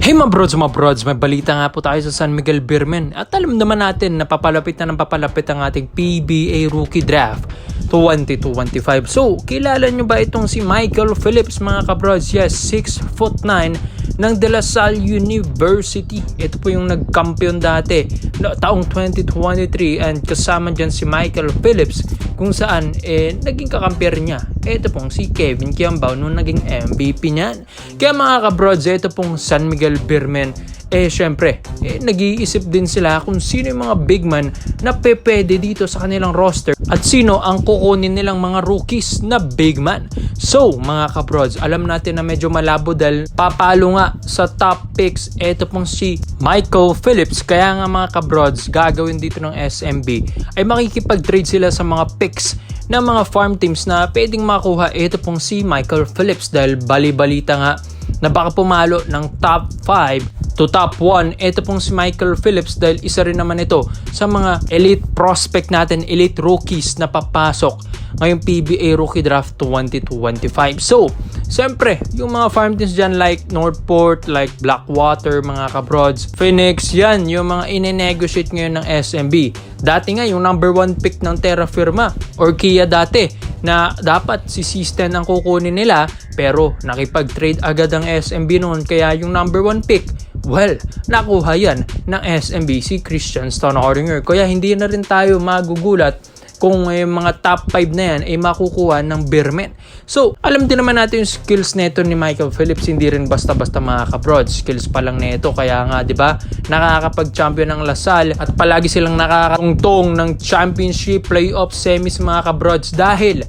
Hey mga brods, may balita nga po tayo sa San Miguel Beermen. At alam naman natin na papalapit na ng papalapit ang ating PBA Rookie Draft 2025. So, kilala nyo ba itong si Michael Phillips mga kabrods? Yes, 6'9" ng De La Salle University. Ito po yung nagkampiyon dati na taong 2023 and kasama dyan si Michael Phillips kung saan naging kakampiyer niya. Ito pong si Kevin Kiambao nung naging MVP niyan. Kaya mga kabrods, ito pong San Miguel Beermen, syempre, nag-iisip din sila kung sino yung mga big man na pwede dito sa kanilang roster at sino ang kukunin nilang mga rookies na big man. So, mga kabrods, alam natin na medyo malabo dahil papalo nga sa top picks ito pong si Michael Phillips. Kaya nga mga kabrods, gagawin dito ng SMB ay makikipag-trade sila sa mga picks ng mga farm teams na pwedeng makuha ito pong si Michael Phillips dahil bali-balita nga na baka pumalo ng top 5 to top 1 ito pong si Michael Phillips dahil isa rin naman ito sa mga elite prospect natin, elite rookies na papasok ngayong PBA Rookie Draft 2025. So, siyempre, yung mga farm teams dyan like Northport, like Blackwater, mga kabrods, Phoenix, yan, yung mga ine-negotiate ngayon ng SMB. Dati nga, yung number 1 pick ng Terra Firma or Kia dati, na dapat si System ang kukunin nila, pero nakipag-trade agad ang SMB noon, kaya yung number 1 pick, well, nakuha yan ng SMB si Christian Stonehoringer. Kaya hindi na rin tayo magugulat kung mga top 5 na yan ay makukuha ng Beermen. So, alam din naman natin yung skills neto ni Michael Phillips, hindi rin basta-basta mga kabrod. Skills pa lang neto, kaya nga, di ba, nakakapag-champion ng La Salle at palagi silang nakakatungtong ng championship, playoff, semis mga kabrods dahil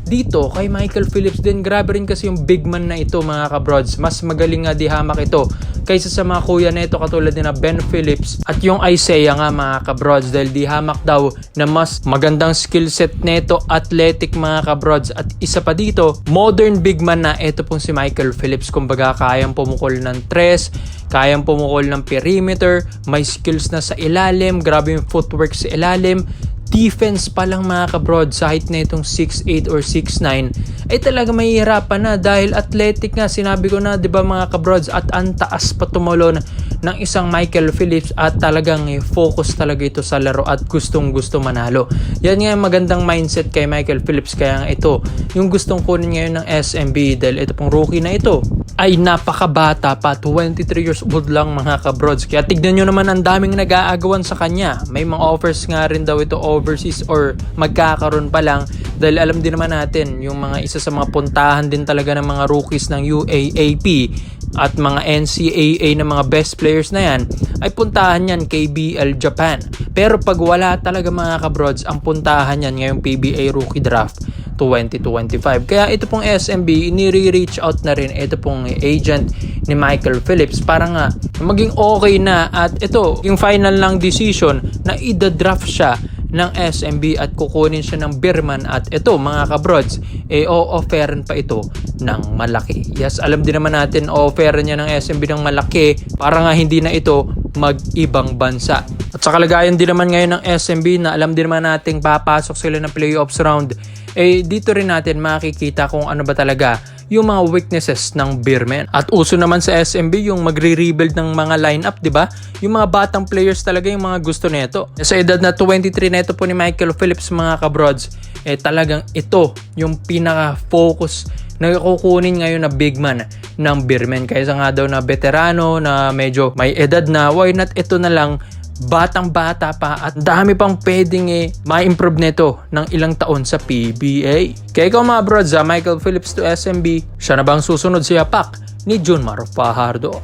dito kay Michael Phillips din, grabe rin kasi yung big man na ito mga kabrods. Mas magaling nga di hamak ito kaysa sa mga kuya na ito katulad ni na Ben Phillips at yung Isaiah nga mga kabrods dahil di hamak daw na mas magandang skill set neto, athletic mga kabrods. At isa pa dito, modern big man na ito pong si Michael Phillips. Kumbaga kayang pumukol ng tres, kayang pumukol ng perimeter, may skills na sa ilalim, grabe yung footwork sa ilalim. Defense pa lang mga kabrod sa height na itong 6'8 or 6'9 ay talaga mahihirapan na dahil athletic nga, sinabi ko na di ba mga kabrods, at ang taas pa tumulon ng isang Michael Phillips at talagang focus talaga ito sa laro at gustong gusto manalo. Yan nga yung magandang mindset kay Michael Phillips, kaya nga ito yung gustong kunin ngayon ng SMB dahil ito pong rookie na ito ay napakabata pa, 23 years old lang mga kabrods. Kaya tignan nyo naman, ang daming nag-aagawan sa kanya. May mga offers nga rin daw ito overseas or magkakaroon pa lang dahil alam din naman natin yung mga isa sa mga puntahan din talaga ng mga rookies ng UAAP at mga NCAA na mga best players na yan ay puntahan yan KBL Japan. Pero pag wala talaga mga kabrods, ang puntahan yan ngayong PBA Rookie Draft 2025. Kaya ito pong SMB, ini-reach out na rin ito pong agent ni Michael Phillips para nga maging okay na at ito yung final lang decision na ida-draft siya ng SMB at kukunin siya ng Beermen. At ito mga kabrods, o-offeran pa ito ng malaki. Yes, alam din naman natin, o-offeran niya ng SMB ng malaki para nga hindi na ito mag-ibang bansa. At sa kalagayan din naman ngayon ng SMB na alam din naman natin papasok sila ng playoffs round, dito rin natin makikita kung ano ba talaga yung mga weaknesses ng Beermen. At uso naman sa SMB yung magre-rebuild ng mga lineup, di ba? Yung mga batang players talaga yung mga gusto nito. Sa edad na 23 neto po ni Michael Phillips mga kabrods, talagang ito yung pinaka-focus na kukunin ngayon na big man ng Beermen. Kaysa nga daw na veterano na medyo may edad na, why not ito na lang, batang-bata pa at dami pang pwedeng ma-improve nito ng ilang taon sa PBA. Kaya ikaw mga brods, Michael Phillips to SMB, siya na bang susunod sa yapak ni Junmar Fajardo?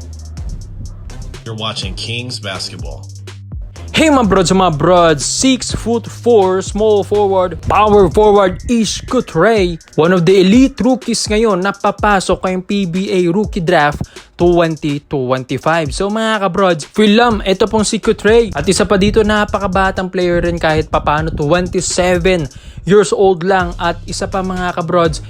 You're watching Kings Basketball. Hey mga brods, 6'4", small forward, power forward Ish Couture, one of the elite rookies ngayon na papasok kayong PBA Rookie Draft 2025. So mga kabrods, film, ito pong si Couture. At isa pa dito, napakabatang player rin kahit papano, 27 years old lang. At isa pa mga kabrods,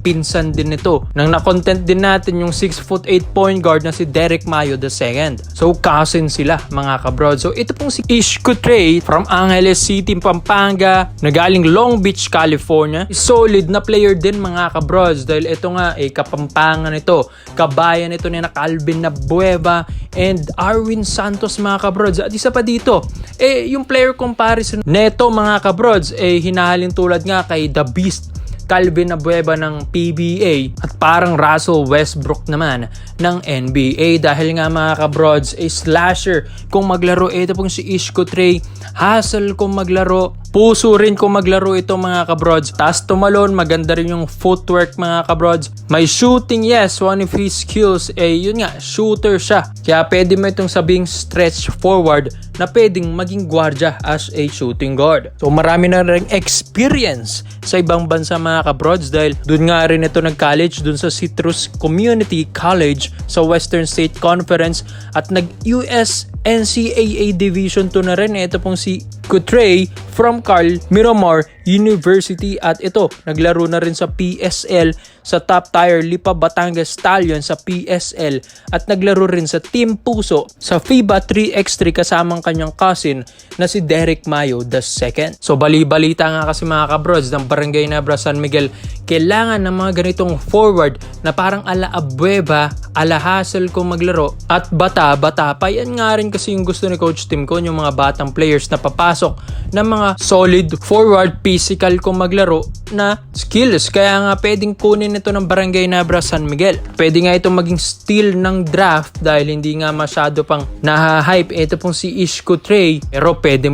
pinsan din nito nang na-content din natin yung 6'8" point guard na si Derek Mayo II. So cousin sila mga kabrods. So ito pong si Ish Couture from Angeles City, Pampanga, nagaling Long Beach, California. Solid na player din mga kabrods dahil ito nga kapampangan ito, kabayan ito ni Calvin Abueva and Arwin Santos mga kabrods. At isa pa dito, yung player comparison neto mga kabrods, hinahalin tulad nga kay The Beast Calvin Abueva ng PBA at parang Russell Westbrook naman ng NBA dahil nga mga kabrods slasher kung maglaro. Ito pong si Ishko Trey, hustle kung maglaro, puso rin kung maglaro ito mga kabrods. Taas tumalon, maganda rin yung footwork mga kabrods. May shooting, yes, one of his skills yun nga, shooter siya. Kaya pwede mo itong sabing stretch forward na pwedeng maging gwardya as a shooting guard. So marami na rin experience sa ibang bansa mga kabrods dahil dun nga rin ito nag-college dun sa Citrus Community College sa Western State Conference at nag-US NCAA Division 2 na rin. Ito pong si Kutrey from Carl Miramar University at ito naglaro na rin sa PSL sa top tier Lipa Batangas Stallions sa PSL at naglaro rin sa Team Puso sa FIBA 3x3 kasamang kanyang cousin na si Derek Mayo II. So bali-balita nga kasi mga kabrods ng Barangay Nebra San Miguel, kailangan ng mga ganitong forward na parang ala Abueva, ala hustle kung maglaro at bata-bata pa. Yan nga rin kasi yung gusto ni Coach Tim Con, yung mga batang players na papasok ng mga solid forward, physical kung maglaro na skills. Kaya nga pwedeng kunin ito ng Barangay Nebra San Miguel. Pwede nga ito maging steal ng draft dahil hindi nga masyado pang naha-hype. Ito pong si Ishko Trey, pero pwede.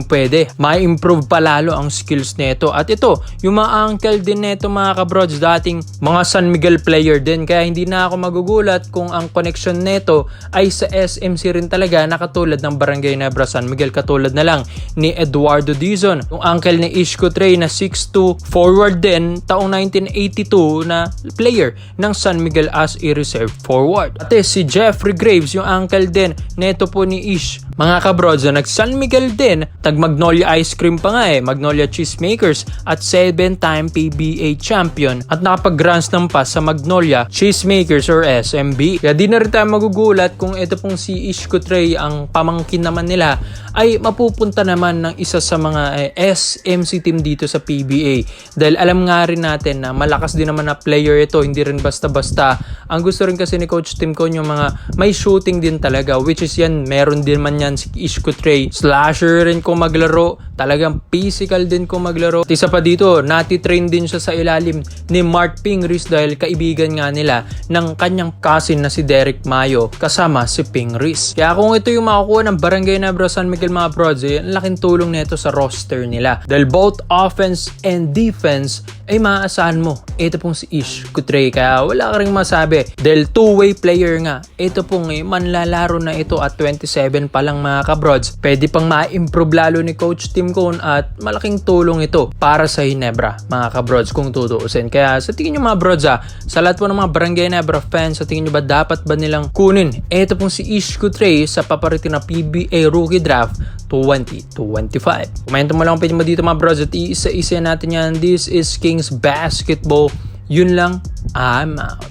Ma-improve pa lalo ang skills nito. At ito, yung mga uncle din nito mga kabrods, dating mga San Miguel player din. Kaya hindi na ako magugulat kung ang connection nito ay sa SMC rin talaga na katulad ng Barangay Nebra San Miguel. Katulad na lang ni Eduardo Dizon, yung uncle ni Ishko Trey na 6'2", forward din, taong 1982 na player ng San Miguel as a reserve forward. At si Jeffrey Graves, yung uncle din neto po ni Ish. Mga kabrods, nag San Miguel din, tag Magnolia Ice Cream pa nga Magnolia Cheesemakers at 7-time PBA champion at nakapag-Grand Slam pa sa Magnolia Cheesemakers or SMB. Kaya di na rin tayo magugulat kung ito pong si Ishko Trey, ang pamangkin naman nila, ay mapupunta naman ng isa sa mga SMC team dito sa PBA. Dahil alam nga rin natin na malakas din naman na player ito, hindi rin basta-basta. Ang gusto rin kasi ni Coach Tim Con yung mga may shooting din talaga, which is yan, meron din man yan si Ishko Trey. Slasher rin kung maglaro, talagang physical din kung maglaro. At isa pa dito, nati-train din siya sa ilalim ni Mark Pingris dahil kaibigan nga nila ng kanyang cousin na si Derek Mayo kasama si Pingris. Kaya kung ito yung makukuha ng Barangay Nebra San Miguel mga brods, ang laking tulong nito sa roster nila. Dahil both offense and defense ay maaasahan mo. Ito pong si Ishko Trey. Kaya wala ka rin masabi. Dahil two-way player nga. Ito pong manlalaro na ito at 27 pa lang mga kabrods. Pwede pang ma-improve lalo ni Coach Tim Con at malaking tulong ito para sa Ginebra mga kabrods kung tutuusin. Kaya sa tingin nyo mga brods sa lahat po ng mga Barangay Nebra fans, sa tingin nyo ba dapat ba nilang kunin ito pong si Ishko Trey sa paparating na PBA Rookie Draft 2025? Komento mo lang kung pwede mo dito mga brods at isa-isa natin yan. This is Kings Basketball. Yun lang, I'm out.